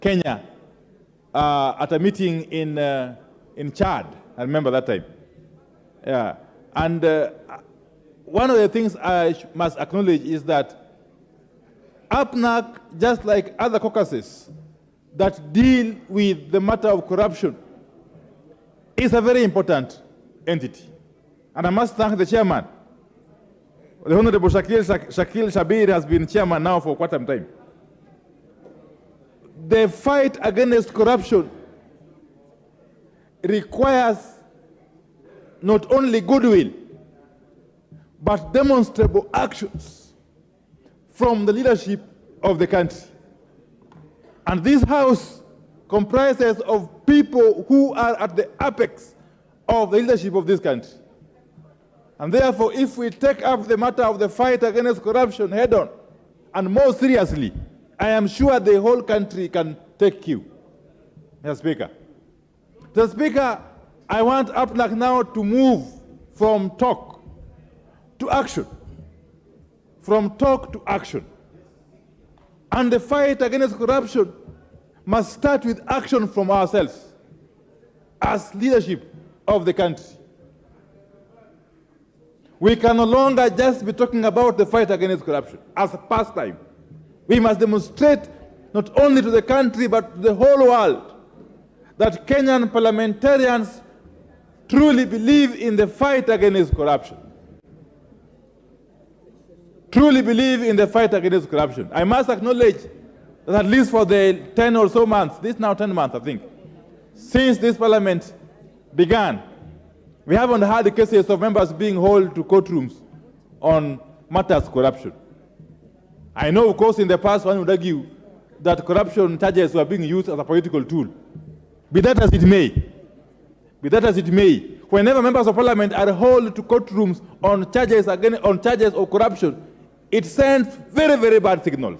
Kenya at a meeting in Chad. I remember that time. Yeah. And one of the things I must acknowledge is that APNAC, just like other caucuses that deal with the matter of corruption, is a very important entity. And I must thank the chairman. The Honorable Shakil Shabir has been chairman now for quite some time. The fight against corruption requires not only goodwill, but demonstrable actions from the leadership of the country. And this house comprises of people who are at the apex of the leadership of this country. And therefore, if we take up the matter of the fight against corruption head on and more seriously, I am sure the whole country can take cue. Mr. Speaker. Mr. Speaker, I want APNAC now to move from talk to action. From talk to action. And the fight against corruption must start with action from ourselves as leadership of the country. We can no longer just be talking about the fight against corruption as a pastime. We must demonstrate not only to the country but to the whole world that Kenyan parliamentarians truly believe in the fight against corruption. Truly believe in the fight against corruption. I must acknowledge that at least for the 10 or so months, this now 10 months I think, since this parliament began, we haven't had cases of members being hauled to courtrooms on matters of corruption. I know, of course, in the past one would argue that corruption charges were being used as a political tool. Be that as it may, whenever members of parliament are hauled to courtrooms on charges of corruption, it sends very, very bad signals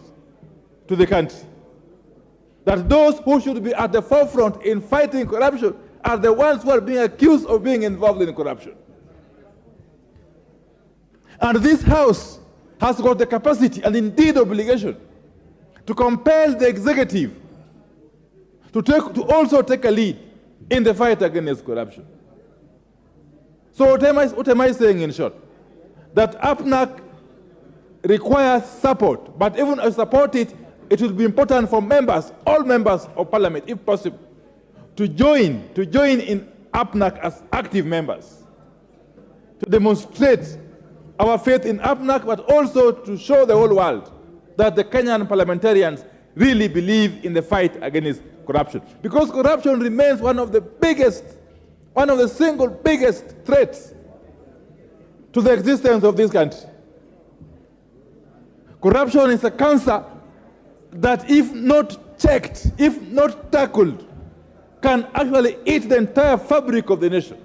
to the country. That those who should be at the forefront in fighting corruption are the ones who are being accused of being involved in corruption. And this House has got the capacity and indeed obligation to compel the executive to also take a lead in the fight against corruption. So what am I saying in short? That APNAC requires support, but even to support it, it will be important for members, all members of parliament, if possible, to join in APNAC as active members, to demonstrate our faith in APNAC, but also to show the whole world that the Kenyan parliamentarians really believe in the fight against corruption. Because corruption remains one of the single biggest threats to the existence of this country. Corruption is a cancer that, if not checked, if not tackled, can actually eat the entire fabric of the nation.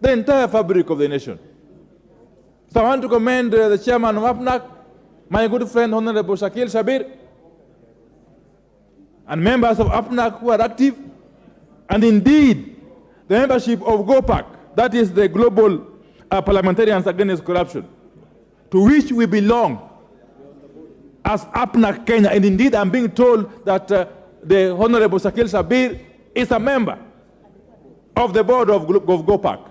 The entire fabric of the nation. So I want to commend the chairman of APNAC, my good friend Honorable Shakil Shabir, and members of APNAC who are active, and indeed the membership of GOPAC, that is the Global Parliamentarians Against Corruption, to which we belong as APNAC Kenya. And indeed I'm being told that the Honorable Shakil Shabir is a member of the board of GOPAC.